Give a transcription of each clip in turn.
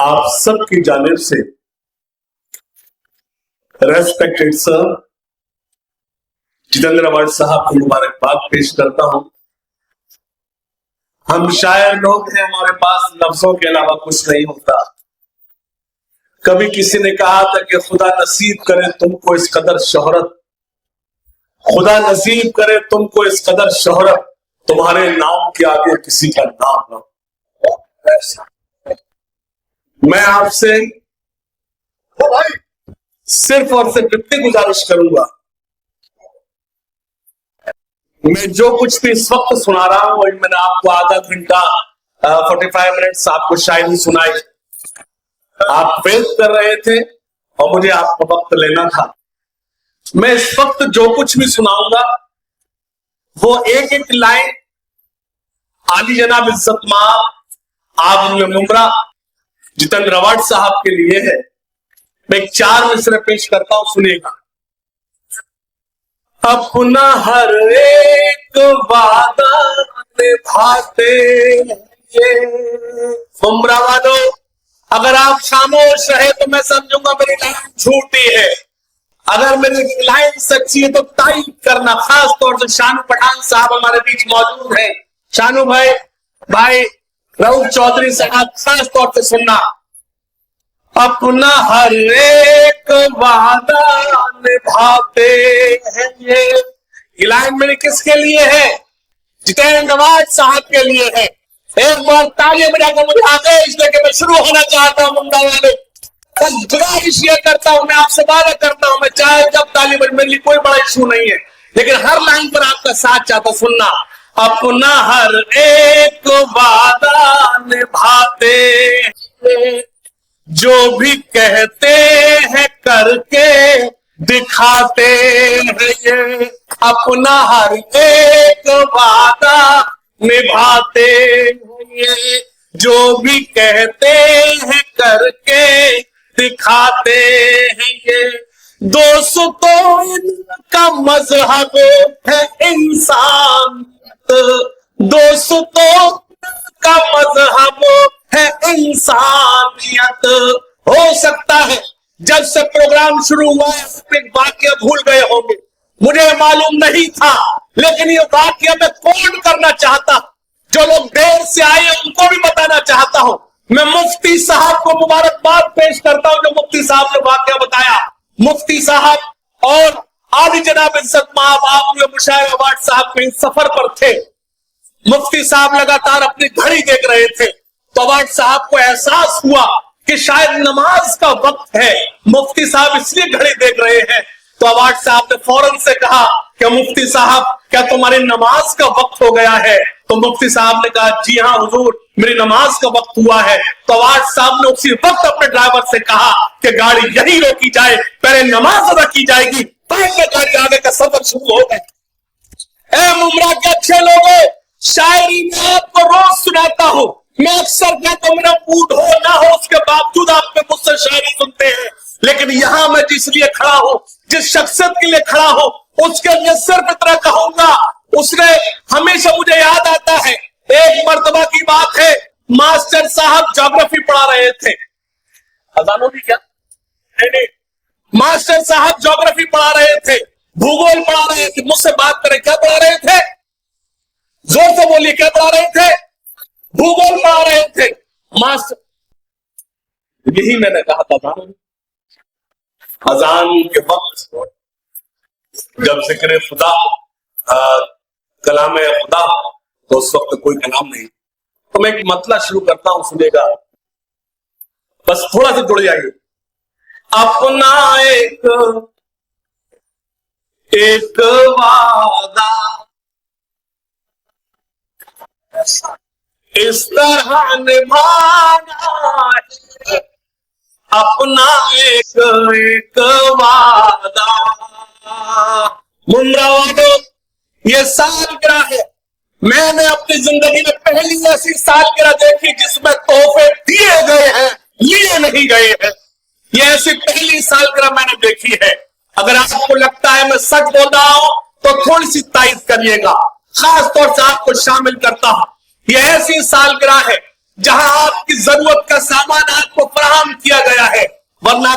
आप सबकी जानिब से रेस्पेक्टेड सर जितेंद्र अवार्ड साहब को मुबारकबाद पेश करता हूं। हम शायर लोग हैं, हमारे पास लफ्जों के अलावा कुछ नहीं होता। कभी किसी ने कहा था कि खुदा नसीब करे तुमको इस कदर शोहरत, खुदा नसीब करे तुमको इस कदर शोहरत, तुम्हारे नाम के आगे किसी का नाम ना। ऐसा मैं आपसे सिर्फ और सिर्फ इतनी गुजारिश करूंगा, मैं जो कुछ भी इस वक्त सुना रहा हूं, मैंने आपको आधा घंटा 45 मिनट्स आपको शायरी सुनाई, आप वेट कर रहे थे और मुझे आपका वक्त लेना था। मैं इस वक्त जो कुछ भी सुनाऊंगा वो एक एक लाइन आली जनाब इज्जत माब आबुल मुमरा जितेंद्र अवार्ड साहब के लिए है। मैं 4 मिसरे पेश करता हूं, सुनिएगा। अपना हर एक वादा निभाते ये मुमरा वालों, अगर आप खामोश रहे तो मैं समझूंगा मेरी लाइन झूठी है। अगर मेरी लाइन सच्ची है तो तारीफ करना। खास तौर से शानू पठान साहब हमारे बीच मौजूद हैं। शानू भाई रऊफ चौधरी साहब, खास तौर से सुनना। अपना हर एक वादा निभाते हैं ये लाइन मेरी किसके लिए है? जितेंद्र अवार्ड साहब के लिए है। एक बार तालियां बजाकर मुझे आगे इसलिए कि मैं शुरू होना चाहता हूं। मुंडा वाले गुजारिश ये करता हूं, मैं आपसे वादा करता हूं, मैं चाहे जब ताली बज, मेरे लिए कोई बड़ा इशू नहीं है, लेकिन हर लाइन पर आपका साथ चाहता। सुनना। अपना हर एक वादा निभाते हैं, जो भी कहते हैं करके दिखाते हैं ये। अपना हर एक वादा निभाते हैं ये, जो भी कहते हैं करके दिखाते हैं ये। दोस्तों इनका मजहब है इंसान, दोस्तों का मजहब है इंसानियत। हो सकता है जब से प्रोग्राम शुरू हुआ है आप एक वाक्य भूल गए होंगे, मुझे मालूम नहीं था, लेकिन ये वाक्य मैं कोड करना चाहता। जो लोग देर से आए उनको भी बताना चाहता हूं। मैं मुफ्ती साहब को मुबारकबाद पेश करता हूं जो मुफ्ती साहब ने वाक्य बताया। मुफ्ती साहब और आली जनाब इज्जत माब आबुल मुशायर अवार्ड साहब कहीं सफर पर थे। मुफ्ती साहब लगातार अपनी घड़ी देख रहे थे, तो अवार्ड साहब को एहसास हुआ कि शायद नमाज का वक्त है। मुफ्ती साहब इसलिए घड़ी देख रहे हैं, तो अवार्ड साहब ने फौरन से कहा कि मुफ्ती साहब क्या तुम्हारी नमाज का वक्त हो गया है? तो मुफ्ती साहब ने कहा जी हाँ हुजूर, मेरी नमाज का वक्त हुआ है। तो अवार्ड साहब ने उसी वक्त अपने ड्राइवर से कहा कि गाड़ी यहीं रोकी जाए, पहले नमाज अदा की जाएगी, बाद में गाड़ी आगे का सफर शुरू होगा। ए मुमरा के अच्छे लोगों, शायरी मैं आपको रोज सुनाता हूं। मैं अक्सर कहता हूं मेरा मूड हो ना हो उसके बावजूद आप मुझसे शायरी सुनते हैं, लेकिन यहां मैं जिस लिए खड़ा हूं, जिस शख्सियत के लिए खड़ा हूं, उसके लिए सिर्फ इतना कहूंगा, उसने हमेशा मुझे याद आता है। एक मर्तबा की बात है, मास्टर साहब ज्योग्राफी पढ़ा रहे थे। अजानो भी क्या? नहीं, मास्टर साहब ज्योग्राफी पढ़ा रहे थे, भूगोल पढ़ा रहे थे। मुझसे बात करें, क्या पढ़ा रहे थे? जोर से बोलिए, क्या पढ़ा रहे थे? भूगोल पढ़ा रहे थे मास्टर। यही मैंने कहा था अजान के वक्त जब जिक्र खुदा कलाम खुदा, तो उस वक्त कोई कलाम नहीं। तो मैं एक मतला शुरू करता हूं, सुनेगा, बस थोड़ा सा जुड़ जाइए। अपना एक वादा इस तरह निभाना है, अपना एक वादा। मुमरा वालों, ये सालगिरह है। मैंने अपनी जिंदगी में पहली ऐसी सालगिरह देखी जिसमें तोहफे दिए गए हैं, लिए नहीं गए हैं। ये ऐसी पहली सालगिरह मैंने देखी है। अगर आपको लगता है मैं सच बोल रहा हूं तो थोड़ी सी तारीफ करिएगा। खास तौर से आपको शामिल करता हूं। यह ऐसी सालगिरह है जहां आपकी जरूरत का सामान आपको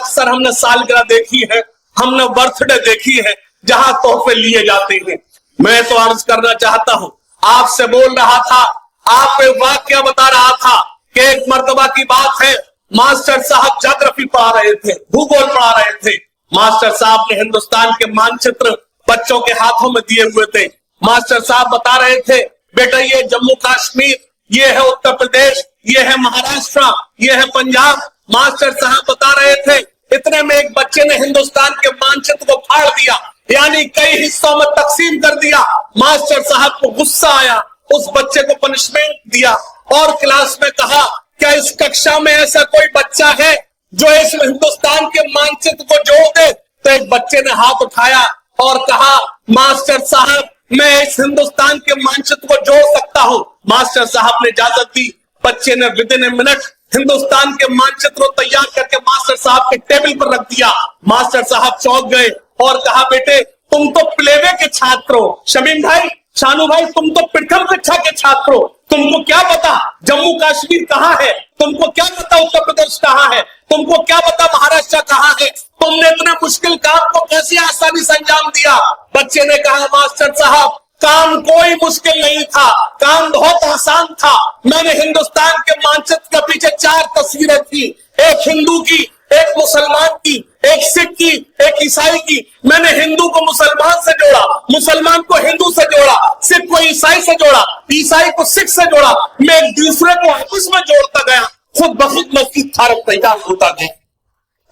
अक्सर हमने सालगिरह देखी है, हमने बर्थडे देखी है, जहां तोहफे लिए जाते हैं। मैं तो अर्ज करना चाहता हूं, आपसे बोल रहा था, आप एक वाक्य बता रहा था कि एक मर्तबा की बात है, मास्टर साहब ज्योग्राफी पढ़ा रहे थे, भूगोल पढ़ा रहे थे। मास्टर साहब ने हिंदुस्तान के मानचित्र बच्चों के हाथों में दिए हुए थे। मास्टर साहब बता रहे थे, बेटा ये जम्मू कश्मीर, ये है उत्तर प्रदेश, ये है महाराष्ट्र, ये है पंजाब। मास्टर साहब बता रहे थे, इतने में एक बच्चे ने हिंदुस्तान के मानचित्र को फाड़ दिया, यानी कई हिस्सों में तकसीम कर दिया। मास्टर साहब को गुस्सा आया, उस बच्चे को पनिशमेंट दिया और क्लास में कहा, क्या इस कक्षा में ऐसा कोई बच्चा है जो इस हिंदुस्तान के मानचित्र को जोड़ दे? तो एक बच्चे ने हाथ उठाया और कहा, मास्टर साहब मैं इस हिंदुस्तान के मानचित्र को जोड़ सकता हूं। मास्टर साहब ने इजाजत दी। बच्चे ने विदिन ए मिनट हिंदुस्तान के मानचित्र को तैयार करके मास्टर साहब के टेबल पर रख दिया। मास्टर साहब चौंक गए और कहा, बेटे तुम तो प्लेवे के छात्र हो। शमीम भाई, शानू भाई, तुम तो प्रथम कक्षा के छात्र हो, तुमको क्या पता जम्मू कश्मीर कहाँ है, तुमको क्या पता उत्तर प्रदेश कहाँ है, तुमको क्या पता महाराष्ट्र कहाँ है, तुमने इतने मुश्किल काम को कैसे आसानी से अंजाम दिया? बच्चे ने कहा, मास्टर साहब काम कोई मुश्किल नहीं था, काम बहुत आसान था। मैंने हिंदुस्तान के मानचित्र के पीछे 4 तस्वीरें थी, एक हिंदू की, एक मुसलमान की, एक सिख की, एक ईसाई की। मैंने हिंदू को मुसलमान से जोड़ा, मुसलमान को हिंदू से जोड़ा, सिख को ईसाई से जोड़ा, ईसाई को सिख से जोड़ा। मैं एक दूसरे को आपस में जोड़ता गया, खुद ब खुद मस्जिद भारत तैयार होता गया।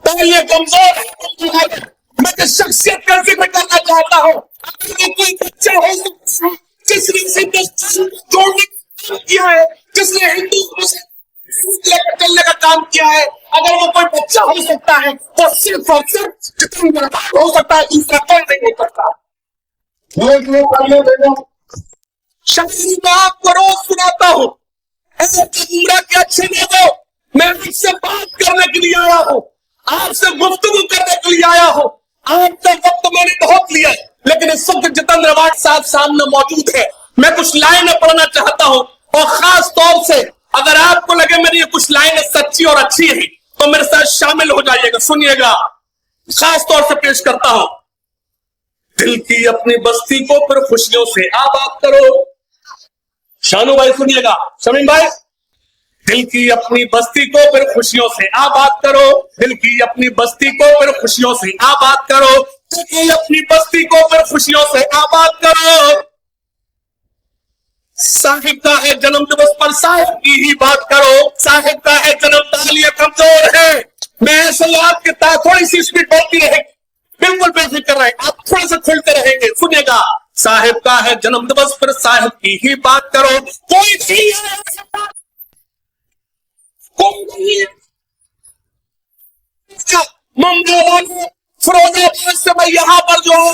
पहले कमजोर है, मैं तो शख्सियत कैसे करना चाहता हूं। कोई बच्चा हो जिसने हिंदुस्तान जोड़ने का किया है, जिसने हिंदू चलने का काम किया है, अगर वो कोई बच्चा हो सकता है तो सिर्फ और सिर्फ जितना हो सकता है, दूसरा कोई नहीं हो सकता। शायरी मैं आपको रोज सुनाता हूं, उम्र के अच्छे लोगों, मैं आपसे बात करने के लिए आया हूं, आपसे गुफ्तगू करने के लिए आया हूं। आज तक वक्त मैंने बहुत लिया, लेकिन इस वक्त जितेंद्र वाट साहब सामने मौजूद है। मैं कुछ लाइनें पढ़ना चाहता हूं और खास तौर से अगर आपको लगे मेरी ये कुछ लाइनें सच्ची और अच्छी है तो मेरे साथ शामिल हो जाइएगा, सुनिएगा। खास तौर से पेश करता हूं, दिल की अपनी बस्ती को फिर खुशियों से आबाद करो। शानू भाई सुनिएगा, शमीम भाई, दिल की अपनी बस्ती को फिर खुशियों से आबाद करो, दिल की अपनी बस्ती को फिर खुशियों से आबाद करो, दिल की अपनी बस्ती को फिर खुशियों से आबाद करो। साहिब का है जन्म दिवस पर साहिब की ही बात करो, साहिब का है जन्म, तालियां कमजोर है। मैं ऐसे आपके थोड़ी सी स्पीड बढ़ती रहेगी, बिल्कुल बेफिक्र रहे, आप थोड़ा सा खुलते रहेंगे, सुनेगा। साहिब का है जन्म दिवस पर साहिब की ही बात करो, कोई नहीं है, कोई नहीं है। फिरोजाबाद से मैं यहां पर जो हूं,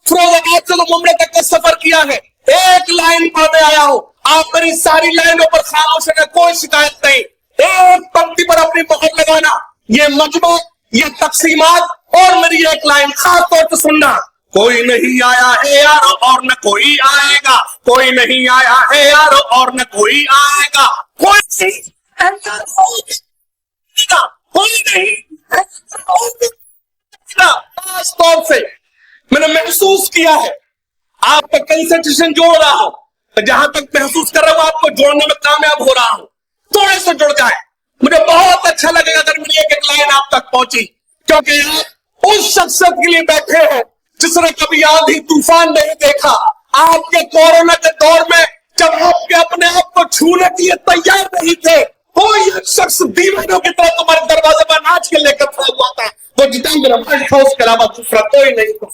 फिरोजाबाद से तो मुंबई तक का सफर किया है, एक लाइन पढ़ने आया हूं। आप मेरी सारी लाइनों पर खामोश है, कोई शिकायत नहीं, एक पंक्ति पर अपनी मोहर लगाना। ये मजमू, ये तकसीमात और मेरी एक लाइन खास तौर से सुनना। कोई नहीं आया है यार और न कोई आएगा, कोई नहीं आया है यार और न कोई आएगा, कोई नहीं। खास तौर से मैंने महसूस किया है, आप पे कंसंट्रेशन जोड़ रहा हूं, जहां तक महसूस कर रहा हूं आपको जोड़ने में कामयाब हो रहा हूं। थोड़े से जुड़ जाए, मुझे बहुत अच्छा लगेगा अगर मेरी एक एक लाइन आप तक पहुंची, क्योंकि आप उस शख्सियत के लिए बैठे हैं जिसने कभी आंधी तूफान नहीं देखा। आपके कोरोना के दौर में जब आपके अपने आप को छूने के लिए तैयार नहीं थे, कोई एक शख्स दीवानों की तरह तुम्हारे दरवाजे पर नाच के लेकर खड़ा हुआ था, वो जितेंद्र वाट था, उसके अलावा दूसरा कोई नहीं था।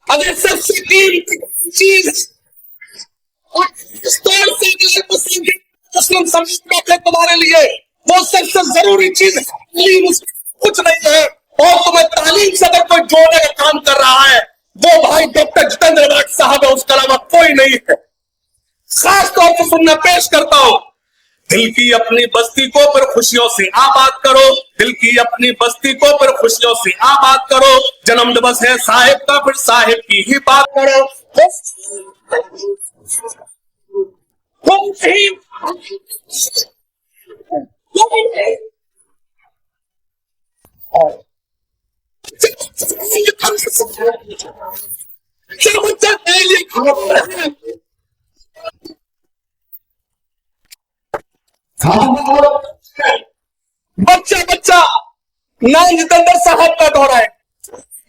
अगर सबसे कीमती चीज इस तौर से मुस्लिम समाज में तुम्हारे लिए वो सबसे जरूरी चीज है, कुछ नहीं है। और तुम्हें तालीम से अगर कोई जोड़ने का काम कर रहा है, वो भाई डॉक्टर जितेंद्र वाट साहब है, उसके अलावा कोई नहीं है। खास तौर पर सुनना पेश करता हूं, दिल की अपनी बस्ती को फिर खुशियों से आबाद करो, दिल की अपनी बस्ती को फिर खुशियों से आबाद करो, जन्म दिवस है साहिब का फिर साहिब की ही बात करो। क्या बच्चा डेली खाता है? बच्चा बच्चा नाम जितेंद्र साहब का दौरा है।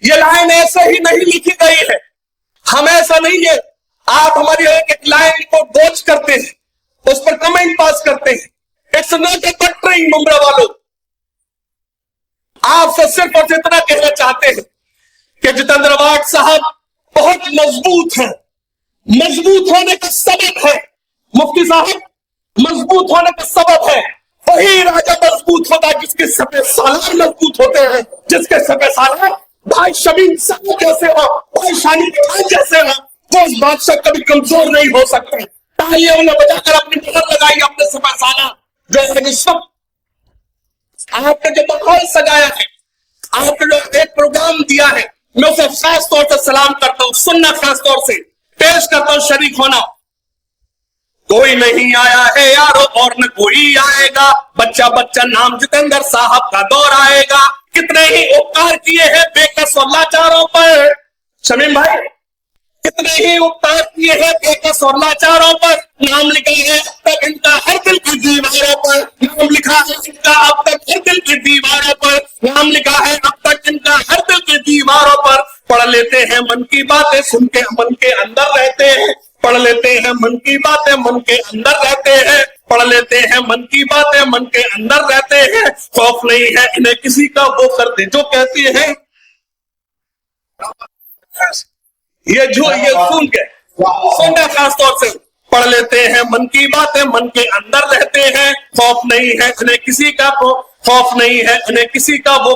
ये लाइन ऐसे ही नहीं लिखी गई है, हम ऐसा नहीं है। आप हमारी एक एक लाइन को डोज करते हैं, उस पर कमेंट पास करते हैं। It's not a buttering Mumbra वालों। आपसे सिर्फ और इतना कहना चाहते हैं कि जितेंद्र अवार्ड साहब बहुत मजबूत हैं। मजबूत होने का सबब है मुफ्ती साहब, मजबूत होने का सबब है वही राजा मजबूत होता है जिसके सफेद सालार मजबूत होते हैं, जिसके सफेद सालार भाई शमीम साहब जैसे हो, भाई शानी खान जैसे हो, वो उस बादशाह कभी कमजोर नहीं हो सकते। तालियां उन्हें बजाकर अपनी मोहर लगाई अपने सफेद सालार जो इस वक्त आपने जो माहौल सजाया है, आपने जो एक प्रोग्राम दिया है, मैं उसे खास तौर से सलाम करता हूं, सुनना खास तौर से पेश करता हूं, शरीक होना। कोई नहीं आया है यारो और न कोई आएगा, बच्चा बच्चा नाम जितेंद्र साहब का दौर आएगा। कितने ही उपकार किए हैं बेकस और लाचारों पर, शमीम भाई कितने ही उपकार किए हैं बेकस और लाचारों पर। नाम लिखा है अब तक इनका हर दिल की दीवारों पर, नाम लिखा है इनका अब तक हर दिल की दीवारों पर, नाम लिखा है अब तक इनका हर दिल की दीवारों पर। पढ़ लेते हैं मन की बातें सुन के मन के अंदर रहते हैं, पढ़ लेते हैं मन की बातें मन के अंदर रहते हैं, पढ़ लेते हैं मन की बातें मन के अंदर रहते हैं। खौफ नहीं है इन्हें किसी का, वो करते जो कहते हैं। ये सुन के सुनना खास तौर से, पढ़ लेते हैं मन की बातें मन के अंदर रहते हैं। खौफ नहीं है इन्हें किसी का, खौफ नहीं है इन्हें किसी का, वो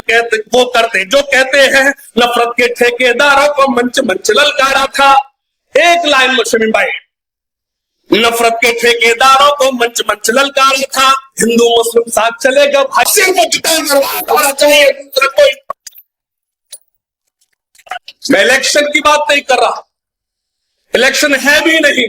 करते जो कहते हैं। नफरत के ठेकेदारों को मंच मंच ललकारा था। एक लाइन में शमीम भाई, नफरत के ठेकेदारों को मंच मंच ललकारा था। हिंदू मुस्लिम साथ चलेगा भाषण को जिताना चाहिए दूसरा कोई। मैं इलेक्शन की बात नहीं कर रहा, इलेक्शन है भी नहीं,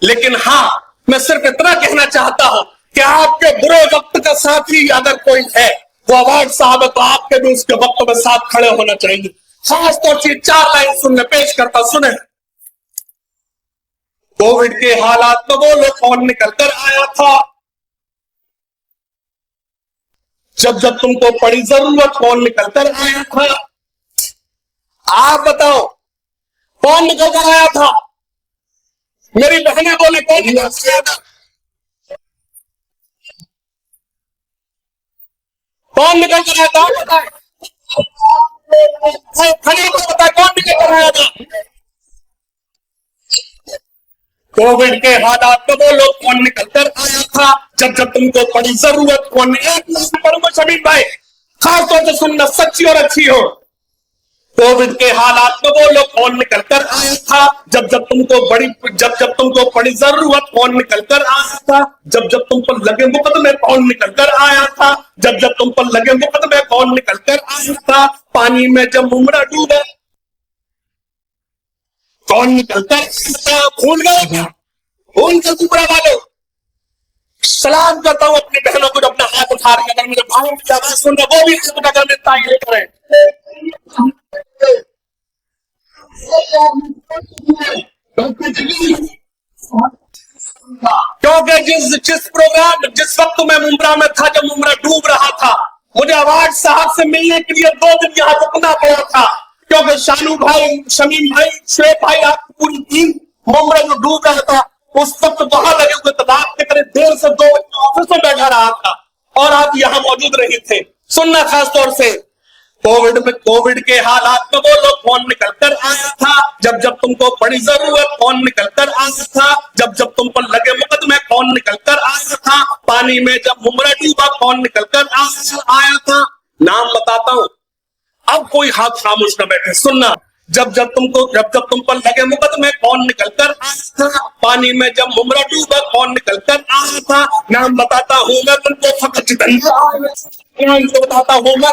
लेकिन हां मैं सिर्फ इतना कहना चाहता हूं कि आपके बुरे वक्त का साथी अगर कोई है वो अवार्ड साहब है, तो आपके भी उसके वक्त में साथ खड़े होना चाहिए। खासतौर से 4 लाइन सुनने पेश करता, सुने। कोविड के हालात में वो लोग कौन निकल कर आया था, जब जब तुमको पड़ी जरूरत कौन निकल कर आया था। आप बताओ कौन निकल कर आया था? मेरी बहनें बोले कौन निकल कर आया था? कौन निकल कर आया था? बताए खड़े को बताए कौन निकल कर आया था? कोविड के हालात में वो लोग कौन निकल कर आया था, जब जब तुमको पड़ी जरूरत कौन। एक करूंगा शमीम भाई, खास तौर से सुनना, सच्ची और अच्छी हो। कोविड के हालात में वो लोग कौन निकल कर आया था, जब जब तुमको पड़ी जरूरत कौन निकल कर आया था। जब जब तुम पर लगे मुकदमे कौन निकल कर आया था, जब जब तुम पर लगे मुकदमे कौन निकल कर आया था। पानी में जब मुमरा डूबे कौन निकल कर, भूल गए क्या? भूल गए मुमरा वालों। सलाम करता हूं अपनी बहनों को जो अपना हाथ उठा रही है, अगर मेरे भाइयों की आवाज सुन रहे वो भी अगर मेरे तारीफ करें। क्योंकि जिस वक्त मैं मुमरा में था, जब मुमरा डूब रहा था, मुझे अवार्ड साहब से मिलने के लिए 2 दिन यहां रुकना पड़ा था, क्योंकि शानू भाई, शमीम भाई, शेख भाई, आपकी पूरी टीम मुमरा जो डूब रहा था उस वक्त वहां लगे हुए थे। रात के करीब 1:30 से 2 बजे ऑफिस में बैठा रहा था और आप यहां मौजूद रहे थे। सुनना खास तौर से, कोविड के हालात में वो लोग कौन निकल कर आया था, जब जब तुमको बड़ी जरूरत कौन निकल कर आया था। जब जब तुम पर लगे मुकदमे कौन निकल कर आया था। पानी में जब मुमरा डूबा कौन निकल कर आया था। नाम बताता हूं, अब कोई हाथ खामोश न बैठे, सुनना। जब जब तुम पर लगे मुकदमे कौन निकल कर आया था। पानी में जब मुमरा डूबा कौन निकल कर आया था। नाम बताता हूं मैं तुमको फकत जितेंद्र बताता हूं मैं,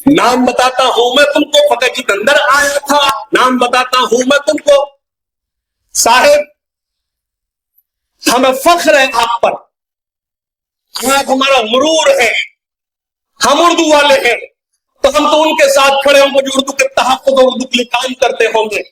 नाम बताता हूं मैं तुमको फकत जितेंद्र आया था। नाम बताता हूं मैं तुमको साहेब हमें फख्र है आप पर, आप हमारा गुरूर है। हम उर्दू वाले हैं तो हम तो उनके साथ खड़े होंगे जो उर्दू के तहफ़्फ़ुज़ और उर्दू के लिए काम करते होंगे।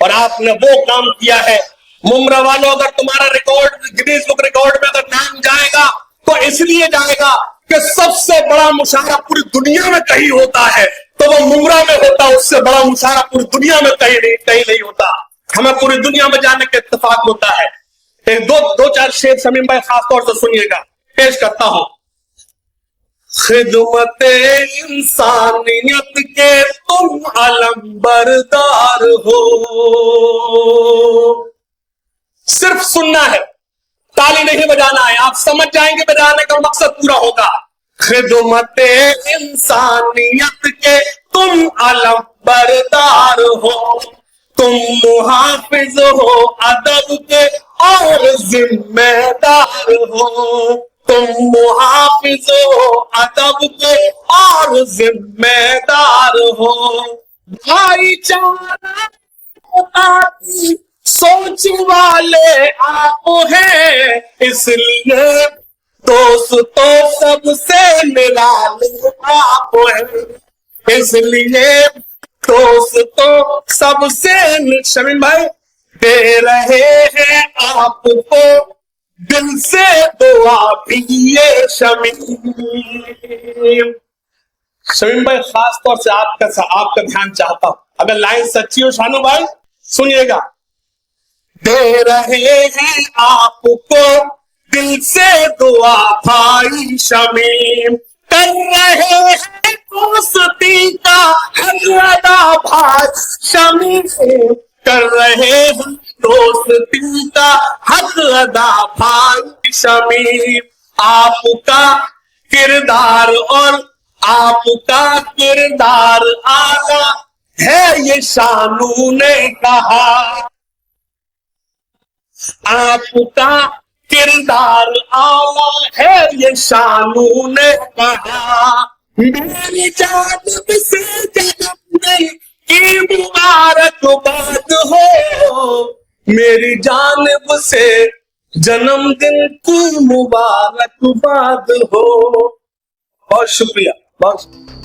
और आपने वो काम किया है। मुमरा वालों, अगर तुम्हारा रिकॉर्ड गिनीज बुक रिकॉर्ड में अगर नाम जाएगा तो इसलिए जाएगा कि सबसे बड़ा मुशायरा पूरी दुनिया में कहीं होता है तो वो मुमरा में होता, उससे बड़ा मुशायरा पूरी दुनिया में कहीं नहीं होता। हमें पूरी दुनिया में जाने के इत्तेफाक होता है। एक दो चार शेर शमीम भाई खास तौर से सुनिएगा, पेश करता हूं। खिदमत इंसानियत के तुम अलंबरदार हो। सिर्फ सुनना है, ताली नहीं बजाना है, आप समझ जाएंगे बजाने का मकसद पूरा होगा। खिदमत इंसानियत के तुम अलंबरदार हो, तुम मुहाफिज हो अदब के और जिम्मेदार हो, तुम मुहाफिज हो अदब के और जिम्मेदार हो। भाईचारा आपकी सोच वाले आप हैं, इसलिए दोस्तों सबसे निराले आप हैं, इसलिए दोस्तों सबसे। शमीम भाई दे रहे हैं आपको दिल से दुआ भी ये शमीम। शमीम भाई खास तौर से आपका ध्यान चाहता हूं, अगर लाइन सच्ची हो शानू भाई सुनिएगा। दे रहे हैं आपको दिल से दुआ भाई शमीम, कर रहे हैं दोस्ती का हक अदा भाई शमीम, कर रहे हैं दोस्ती का हक अदा भाई शमीम। आपका किरदार और आपका किरदार आला है ये शानू ने कहा, आपका किरदार आला है ये शानू ने कहा। मेरी जानिब से जन्मदिन की मुबारकबाद हो, मेरी जानिब से जन्मदिन की मुबारकबाद हो। बहुत शुक्रिया, बहुत शुक्रिया।